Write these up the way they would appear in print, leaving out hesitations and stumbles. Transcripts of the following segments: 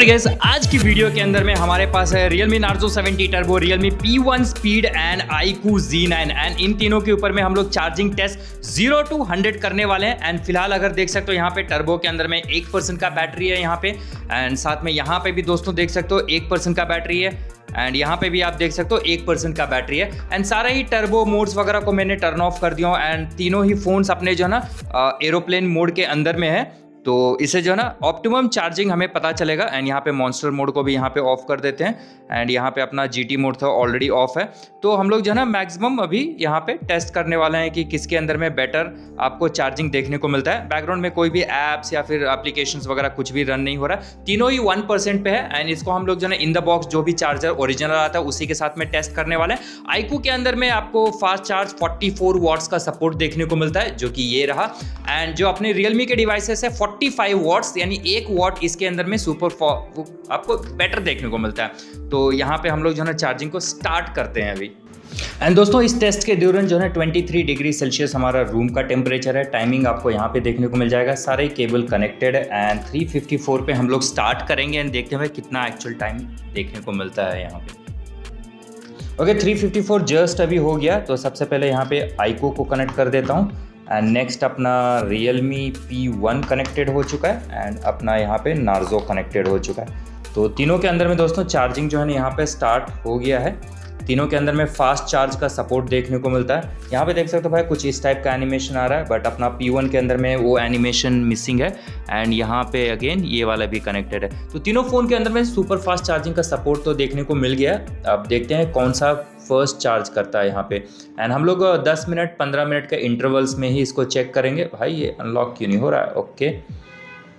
Alright guys, आज की video के अंदर में हमारे पास है Realme Narzo 70 Turbo, Realme P1 Speed and iQOO Z9 and in तीनों के ऊपर में हम लोग चार्जिंग टेस्ट 0 to 100 करने वाले हैं। एंड फिलहाल अगर देख सकते हो यहाँ पे टर्बो के अंदर में 1% का बैटरी है यहाँ पे, एंड साथ में यहाँ पे भी दोस्तों देख सकते हो 1% का बैटरी है, एंड यहाँ पे भी आप देख सकते हो 1% का बैटरी है। एंड सारा ही टर्बो मोड्स वगैरह को मैंने टर्न ऑफ कर दिया हूँ एंड तीनों ही फोन्स अपने जो है ना एरोप्लेन मोड के अंदर में है, तो इसे जो है ना ऑप्टिमम चार्जिंग हमें पता चलेगा। एंड यहाँ पे मॉन्स्टर मोड को भी यहाँ पे ऑफ कर देते हैं एंड यहाँ पे अपना GT मोड था ऑलरेडी ऑफ है, तो हम लोग जो है ना मैक्सिमम अभी यहाँ पे टेस्ट करने वाले हैं कि किसके अंदर में बेटर आपको चार्जिंग देखने को मिलता है। बैकग्राउंड में कोई भी ऐप्स या फिर एप्लीकेशंस वगैरह कुछ भी रन नहीं हो रहा, तीनों ही 1% पे है। एंड इसको हम लोग जो है इन द बॉक्स जो भी चार्जर ओरिजिनल आता है उसी के साथ में टेस्ट करने वाले हैं। iQOO के अंदर में आपको फास्ट चार्ज 44 वॉट्स का सपोर्ट देखने को मिलता है, जो कि ये रहा। एंड जो अपने Realme के डिवाइसेस है 45 वॉट्स यानी 1 वॉट इसके अंदर में आपको बेटर देखने को मिलता है। तो यहाँ पे हम लोग जो है ना चार्जिंग को स्टार्ट करते हैं अभी। एंड दोस्तों इस टेस्ट के दौरान जो है 23 डिग्री सेल्सियस हमारा रूम का टेम्परेचर है। टाइमिंग आपको यहाँ पे देखने को मिल जाएगा, सारे केबल कनेक्टेड है। एंड 3:54 पे हम लोग स्टार्ट करेंगे एंड देखते हैं कितना एक्चुअल टाइम देखने को मिलता है यहाँ पे। ओके 3:54 जस्ट अभी हो गया, तो सबसे पहले यहाँ पे iQOO को कनेक्ट कर देता हूँ एंड नेक्स्ट अपना Realme P1 कनेक्टेड हो चुका है एंड अपना यहाँ पे Narzo कनेक्टेड हो चुका है। तो तीनों के अंदर में दोस्तों चार्जिंग जो है ना यहाँ पे स्टार्ट हो गया है। तीनों के अंदर में फास्ट चार्ज का सपोर्ट देखने को मिलता है। यहाँ पे देख सकते हो भाई कुछ इस टाइप का एनिमेशन आ रहा है, बट अपना P1 के अंदर में वो एनिमेशन मिसिंग है। एंड यहाँ पे अगेन ये वाला भी कनेक्टेड है, तो तीनों फ़ोन के अंदर में सुपर फास्ट चार्जिंग का सपोर्ट तो देखने को मिल गया। अब देखते हैं कौन सा फर्स्ट चार्ज करता है यहाँ पे। एंड हम लोग 10 मिनट 15 मिनट के इंटरवल्स में ही इसको चेक करेंगे। भाई ये अनलॉक क्यों नहीं हो रहा है। ओके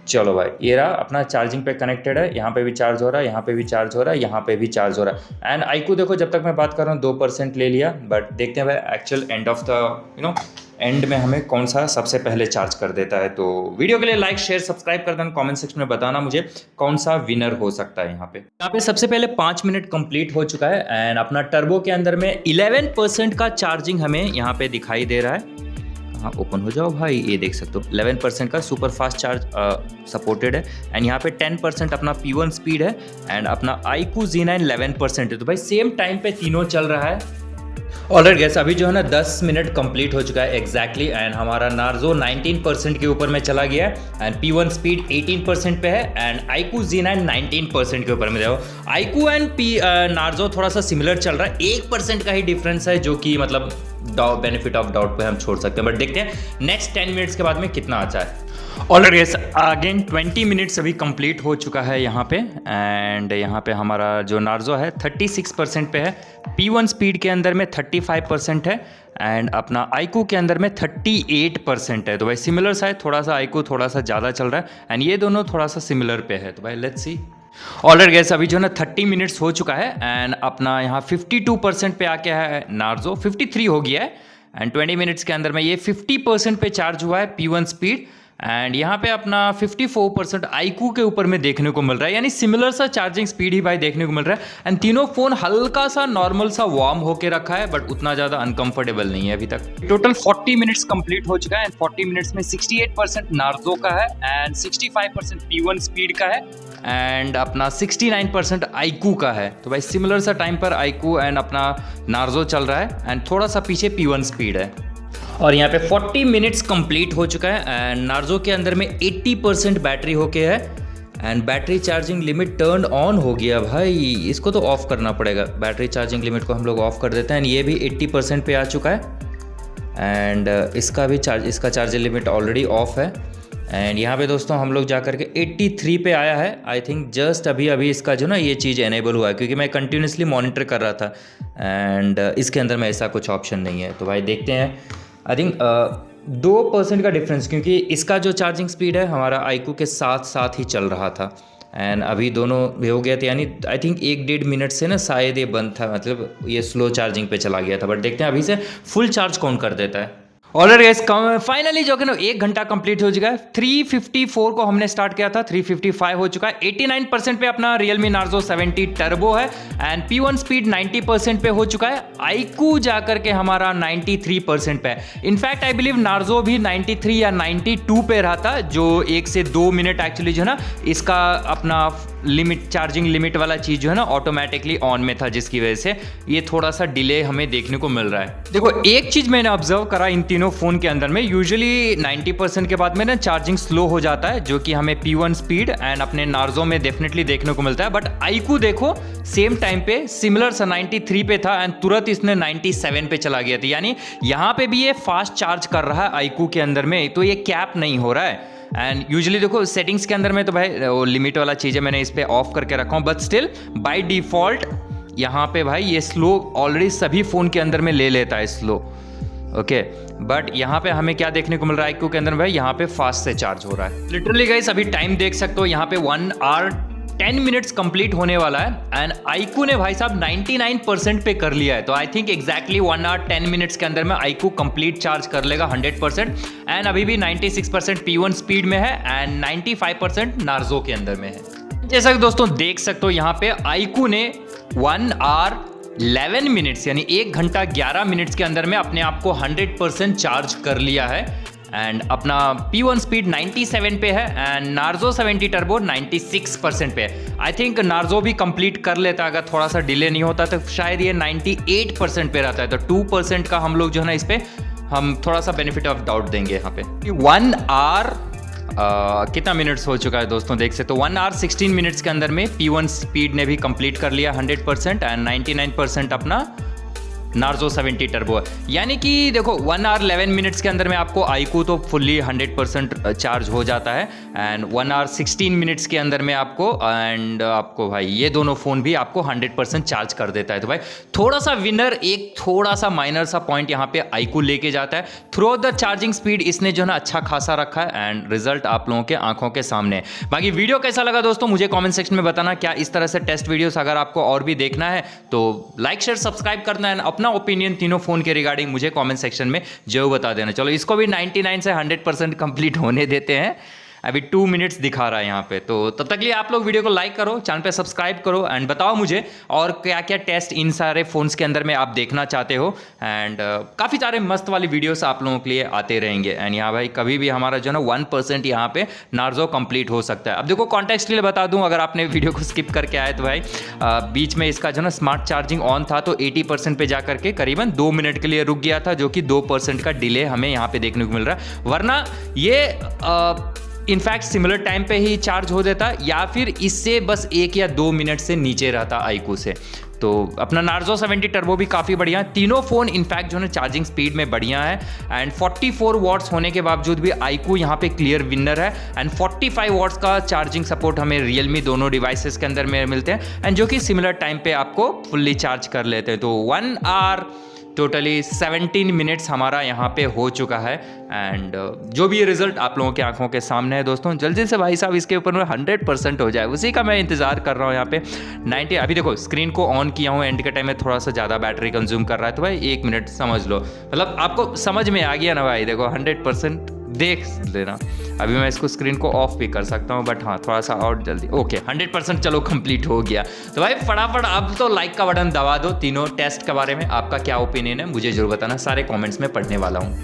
चलो भाई, ये रहा अपना चार्जिंग पे कनेक्टेड है। यहाँ पे भी चार्ज हो रहा है, यहाँ पे भी चार्ज हो रहा है, यहाँ पे भी चार्ज हो रहा है। एंड iQOO देखो जब तक मैं बात कर रहा हूँ 2% ले लिया, बट देखते हैं भाई actual end of the end में हमें कौन सा सबसे पहले चार्ज कर देता है। तो वीडियो के लिए लाइक शेयर सब्सक्राइब कर देना, कमेंट सेक्शन में बताना मुझे कौन सा विनर हो सकता है। यहाँ पे सबसे पहले 5 मिनट कंप्लीट हो चुका है एंड अपना टर्बो के अंदर में 11% का चार्जिंग हमें यहाँ पे दिखाई दे रहा है। ओपन हो जाओ भाई, ये देख सकते हो 11% का सुपर फास्ट चार्ज सपोर्टेड है। एंड यहाँ पे 10% अपना P1 स्पीड है एंड अपना iQOO Z9 11% है। तो भाई सेम टाइम पे तीनों चल रहा है। ऑलराइट गाइस, अभी जो है ना 10 मिनट कंप्लीट हो चुका है एग्जैक्टली एंड हमारा Narzo 19% के ऊपर में चला गया है एंड P1 स्पीड 18% पे है एंड iQOO Z9 19% के ऊपर में। देखो iQOO एंड Narzo थोड़ा सा सिमिलर चल रहा है, 1% का ही डिफरेंस है, जो कि मतलब बेनिफिट ऑफ डाउट पे हम छोड़ सकते हैं। बट देखते हैं नेक्स्ट 10 मिनट्स के बाद में कितना आता है। ऑलराइट गाइस, अगेन 20 मिनट्स अभी कंप्लीट हो चुका है यहाँ पे एंड यहाँ पे हमारा जो Narzo है 36% पे है, P1 स्पीड के अंदर में 35% है एंड अपना iQOO के अंदर में 38% है। तो भाई सिमिलर सा है, थोड़ा सा iQOO थोड़ा सा ज़्यादा चल रहा है एंड ये दोनों थोड़ा सा सिमिलर पे है। तो भाई लेट्स सी। ऑलराइट गाइस, अभी जो है ना 30 मिनट्स हो चुका है एंड अपना यहाँ 52% पे आके है Narzo, 53 हो गया है एंड 20 मिनट्स के अंदर में ये 50% पे चार्ज हुआ है P1 स्पीड एंड यहाँ पे अपना 54% iQOO के ऊपर में देखने को मिल रहा है, यानी सिमिलर सा चार्जिंग स्पीड ही भाई देखने को मिल रहा है। एंड तीनों फोन हल्का सा नॉर्मल सा वार्म होके रखा है, बट उतना ज़्यादा अनकंफर्टेबल नहीं है अभी तक। टोटल 40 मिनट्स कंप्लीट हो चुका है एंड 40 मिनट्स में 68% Narzo का है एंड 65% P1 स्पीड का है एंड अपना 69% iQOO का है। तो भाई सिमिलर सा टाइम पर iQOO एंड अपना Narzo चल रहा है एंड थोड़ा सा पीछे P1 स्पीड है। और यहाँ पे 40 मिनट्स कंप्लीट हो चुका है एंड Narzo के अंदर में 80% बैटरी होके है and battery charging limit turn on हो गया। भाई इसको तो ऑफ करना पड़ेगा, बैटरी चार्जिंग लिमिट को हम लोग ऑफ कर देते हैं। ये भी 80% पे आ चुका है एंड इसका चार्जिंग लिमिट ऑलरेडी ऑफ है। एंड यहाँ पे दोस्तों हम लोग जा करके 83 पे आया है। आई थिंक जस्ट अभी इसका जो ना ये चीज़ एनेबल हुआ है, क्योंकि मैं कंटिन्यूसली मॉनिटर कर रहा था एंड इसके अंदर में ऐसा कुछ ऑप्शन नहीं है। तो भाई देखते हैं, आई थिंक 2% का डिफरेंस, क्योंकि इसका जो चार्जिंग स्पीड है हमारा iQOO के साथ साथ ही चल रहा था एंड अभी दोनों हो गया था, यानी आई थिंक 1-1.5 मिनट से ना शायद ये बंद था, मतलब ये स्लो चार्जिंग पे चला गया था। बट देखते हैं अभी से फुल चार्ज कौन कर देता है। ऑलराइट गाइस, फाइनली जो कि ना 1 घंटा कंप्लीट हो चुका है। 3:54 को हमने स्टार्ट किया था, 3:55 हो चुका है। 89% पे अपना Realme Narzo 70 Turbo है एंड P1 स्पीड 90% पे हो चुका है। iQOO जाकर के हमारा 93% पे है। इनफैक्ट आई बिलीव Narzo भी 93 या 92 पे रहा था, जो 1 से 2 मिनट एक्चुअली जो है ना इसका अपना लिमिट चार्जिंग लिमिट वाला चीज़ जो है ना ऑटोमेटिकली ऑन में था, जिसकी वजह से ये थोड़ा सा डिले हमें देखने को मिल रहा है। देखो एक चीज़ मैंने ऑब्जर्व करा इन तीनों फ़ोन के अंदर में, यूजुअली 90% के बाद में ना चार्जिंग स्लो हो जाता है, जो कि हमें P1 स्पीड एंड अपने नार्जो में डेफिनेटली देखने को मिलता है। बट iQOO देखो सेम टाइम पे सिमिलर सा 93 पे था एंड तुरंत इसने 97 पे चला गया था, यानी यहाँ पे भी ये फास्ट चार्ज कर रहा है iQOO के अंदर में, तो ये कैप नहीं हो रहा है। एंड यूजुअली देखो सेटिंग्स के अंदर में तो भाई वो लिमिट वाला चीज़ है, मैंने इस पर ऑफ करके रखा हूँ, बट स्टिल बाय डिफ़ॉल्ट यहाँ पे भाई ये स्लो ऑलरेडी सभी फ़ोन के अंदर में ले लेता है स्लो, ओके। बट यहाँ पे हमें क्या देखने को मिल रहा है iQOO के अंदर भाई, यहाँ पे फास्ट से चार्ज हो रहा है। लिटरली गाइस अभी टाइम देख सकते हो, यहाँ पे 1 आवर 10 मिनट्स कंप्लीट होने वाला है एंड iQOO ने भाई साहब 99% पे कर लिया है। तो I think exactly 1 hour 10 minutes के अंदर में iQOO कंप्लीट चार्ज कर लेगा 100% एंड अभी भी 96% P1 स्पीड में है एंड 95% नार्जो के अंदर में है। जैसा कि दोस्तों देख सकते हो यहाँ पे iQOO ने 1 आवर 11 मिनट्स यानी 1 घंटा 11 मिनट्स के अंदर में अपने आप को 100% चार्ज कर लिया है एंड अपना P1 स्पीड 97 पे है एंड नार्जो 70 टर्बो 96% पे है। आई थिंक नार्जो भी कंप्लीट कर लेता, अगर थोड़ा सा डिले नहीं होता तो शायद ये 98% पे रहता है, तो 2% का हम लोग जो है ना इस पे हम थोड़ा सा बेनिफिट ऑफ डाउट देंगे यहाँ पे। 1 आवर कितना मिनट्स हो चुका है दोस्तों देख सकते हो, 1 आवर 16 मिनट्स के अंदर में P1 स्पीड ने भी कंप्लीट कर लिया 100% एंड 99% अपना नार्जो 70 टर्बो है। यानी कि देखो 1 आवर 11 मिनट्स के अंदर में आपको iQOO तो फुल्ली 100% चार्ज हो जाता है एंड 1 आवर 16 मिनट्स के अंदर में आपको भाई ये दोनों फ़ोन भी आपको 100% चार्ज कर देता है। तो भाई थोड़ा सा विनर एक थोड़ा सा माइनर सा पॉइंट यहाँ पे iQOO लेके जाता है। Through out the charging speed इसने जो है ना अच्छा खासा रखा है एंड रिजल्ट आप लोगों के आंखों के सामने है। बाकी वीडियो कैसा लगा दोस्तों मुझे कॉमेंट सेक्शन में बताना। क्या इस तरह से टेस्ट वीडियोस अगर आपको और भी देखना है तो लाइक शेयर सब्सक्राइब करना है, अपना ओपिनियन तीनों फोन के रिगार्डिंग मुझे कमेंट सेक्शन में जरूर बता देना। चलो इसको भी 99 से 100% कंप्लीट होने देते हैं, अभी 2 मिनट्स दिखा रहा है यहाँ पे। तो तब तक लिए आप लोग वीडियो को लाइक करो, चैनल पे सब्सक्राइब करो एंड बताओ मुझे और क्या क्या टेस्ट इन सारे फोन्स के अंदर में आप देखना चाहते हो एंड काफ़ी सारे मस्त वाली वीडियोस आप लोगों के लिए आते रहेंगे। एंड यहाँ भाई कभी भी हमारा जो है ना 1% यहाँ पे नार्जो कंप्लीट हो सकता है। अब देखो कॉन्टेक्स्ट के लिए बता दूँ, अगर आपने वीडियो को स्किप करके आए तो भाई बीच में इसका जो ना स्मार्ट चार्जिंग ऑन था तो 80% पे जा करके करीबन 2 मिनट के लिए रुक गया था, जो कि 2% का डिले हमें यहाँ पे देखने को मिल रहा है। वरना ये इनफैक्ट सिमिलर टाइम पे ही चार्ज हो जाता या फिर इससे बस 1 या 2 मिनट से नीचे रहता iQOO से। तो अपना नार्जो 70 टर्बो भी काफ़ी बढ़िया है, तीनों फ़ोन इनफैक्ट जो है चार्जिंग स्पीड में बढ़िया है एंड 44 वॉट्स होने के बावजूद भी iQOO यहाँ पे क्लियर विनर है एंड 45 वॉट्स का चार्जिंग सपोर्ट हमें रियलमी दोनों डिवाइसेस के अंदर में मिलते हैं एंड जो कि सिमिलर टाइम पे आपको फुल्ली चार्ज कर लेते हैं। तो 1 आवर टोटली 17 मिनट्स हमारा यहाँ पे हो चुका है एंड जो भी ये रिजल्ट आप लोगों की आंखों के सामने है दोस्तों, जल्दी से भाई साहब इसके ऊपर में 100% हो जाए, उसी का मैं इंतज़ार कर रहा हूँ। यहाँ पे 90 अभी देखो स्क्रीन को ऑन किया हूँ, एंड के टाइम में थोड़ा सा ज़्यादा बैटरी कंज्यूम कर रहा है, तो भाई 1 मिनट समझ लो, मतलब आपको समझ में आ गया ना भाई। देखो 100% देख लेना। अभी मैं इसको स्क्रीन को ऑफ भी कर सकता हूँ, बट हाँ थोड़ा सा और जल्दी। ओके 100% चलो कंप्लीट हो गया। तो भाई फटाफट अब तो लाइक का बटन दबा दो। तीनों टेस्ट के बारे में आपका क्या ओपिनियन है मुझे जरूर बताना, सारे कमेंट्स में पढ़ने वाला हूँ।